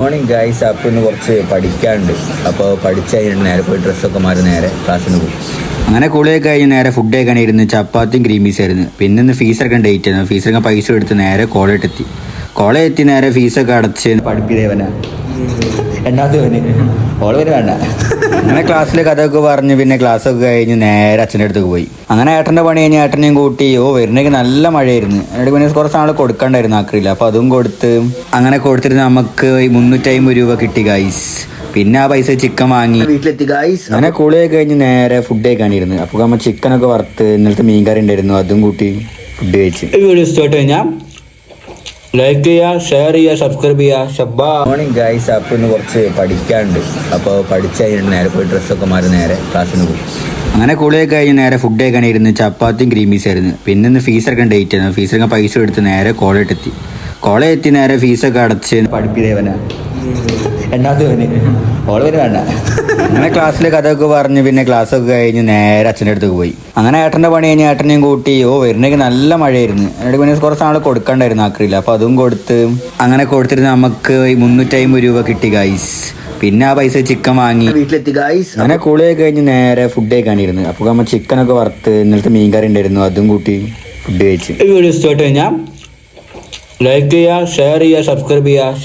Morning guys. അപ്പോൾ ഇന്ന് കുറച്ച് പഠിക്കാനുണ്ട്. അപ്പോൾ പഠിച്ച് കഴിഞ്ഞിട്ട് നേരെ പോയി ഡ്രസ്സൊക്കെ മാറി നേരെ ക്ലാസ്സിന് പോകും. അങ്ങനെ കുളിയൊക്കെ കഴിഞ്ഞ് നേരെ ഫുഡ് കഴിക്കാൻ ഇരുന്ന് ചപ്പാത്തിയും ഗ്രീമീസ് ആയിരുന്നു. പിന്നെ ഇന്ന് ഫീസ് എടുക്കാൻ ഡേറ്റ് ആയിരുന്നു. ഫീസ് എടുക്കാൻ പൈസ എടുത്ത് നേരെ കോളേജ് എത്തി നേരെ ഫീസൊക്കെ അടച്ച് പഠിപ്പിതേവനാ രണ്ടാമത്തെ ഓള് വരെ വേണ്ട. അങ്ങനെ ക്ലാസ്സിൽ കഥയൊക്കെ പറഞ്ഞ് പിന്നെ ക്ലാസ്സൊക്കെ കഴിഞ്ഞ് നേരെ അച്ഛൻ്റെ അടുത്തേക്ക് പോയി. അങ്ങനെ ഏട്ടൻ്റെ പണി കഴിഞ്ഞ് ഏട്ടനെയും കൂട്ടി വരുന്നെങ്കിൽ നല്ല മഴയായിരുന്നു. എന്നിട്ട് പിന്നെ കുറച്ച് നാൾ കൊടുക്കണ്ടായിരുന്നു ആക്രിയില്ല. അപ്പോൾ അതും കൊടുത്തിരുന്ന് നമുക്ക് 350 രൂപ കിട്ടി ഗൈസ്. പിന്നെ ആ പൈസ ചിക്കൻ വാങ്ങി വീട്ടിലെത്തി ഗൈസ്. അങ്ങനെ കുളിയൊക്കെ കഴിഞ്ഞ് നേരെ ഫുഡ് കഴിക്കാനിരുന്നു. അപ്പോൾ നമ്മൾ ചിക്കനൊക്കെ വറുത്ത് ഇന്നലത്തെ മീൻകറി ഉണ്ടായിരുന്നു, അതും കൂട്ടി ഫുഡ് കഴിച്ച്. വീഡിയോ സ്റ്റാർട്ട് കഴിഞ്ഞാൽ ലൈക്ക് ചെയ്യുക, ഷെയർ ചെയ്യുക, സബ്സ്ക്രൈബ് ചെയ്യുക. Morning guys. അപ്പോൾ ഇന്ന് കുറച്ച് പഠിക്കാനുണ്ട്. അപ്പോൾ പഠിച്ച് കഴിഞ്ഞിട്ട് നേരെ പോയി ഡ്രസ്സൊക്കെ മാറി നേരെ ക്ലാസ്സിന് പോകും. അങ്ങനെ കുളിയൊക്കെ കഴിഞ്ഞ് നേരെ ഫുഡ് കഴിക്കാൻ ഇരുന്ന് ചപ്പാത്തിയും ഗ്രീമീസ് ആയിരുന്നു. പിന്നെ ഇന്ന് ഫീസ് എടുക്കാൻ ഡേറ്റ് ആയിരുന്നു. ഫീസ് എടുക്കാൻ പൈസ എടുത്ത് നേരെ കോളേജ് എത്തി നേരെ ഫീസൊക്കെ അടച്ച് പഠിപ്പിതേവനാ രണ്ടാമത്തെ ഓള് വരെ വേണ്ട. അങ്ങനെ ക്ലാസ്സിൽ കഥയൊക്കെ പറഞ്ഞ് പിന്നെ ക്ലാസ്സൊക്കെ കഴിഞ്ഞ് നേരെ അച്ഛൻ്റെ അടുത്തേക്ക് പോയി. അങ്ങനെ ഏട്ടൻ്റെ പണി കഴിഞ്ഞ് ഏട്ടനെയും കൂട്ടി വരുന്നെങ്കിൽ നല്ല മഴയായിരുന്നു. എന്നിട്ട് പിന്നെ കുറച്ച് നാൾ കൊടുക്കണ്ടായിരുന്നു ആക്രിയില്ല. അപ്പോൾ അതും കൊടുത്തിരുന്ന് നമുക്ക് 350 രൂപ കിട്ടി ഗൈസ്. പിന്നെ ആ പൈസ ചിക്കൻ വാങ്ങി വീട്ടിലെത്തി ഗൈസ്. അങ്ങനെ കുളിയൊക്കെ കഴിഞ്ഞ് നേരെ ഫുഡ് കഴിക്കാനിരുന്നു. അപ്പോൾ നമ്മൾ ചിക്കനൊക്കെ വറുത്ത് ഇന്നലത്തെ മീൻകറി ഉണ്ടായിരുന്നു, അതും കൂട്ടി ഫുഡ് കഴിച്ച്. വീഡിയോ സ്റ്റാർട്ട് കഴിഞ്ഞാൽ ലൈക്ക് ചെയ്യുക, ഷെയർ ചെയ്യുക, സബ്സ്ക്രൈബ് ചെയ്യുക.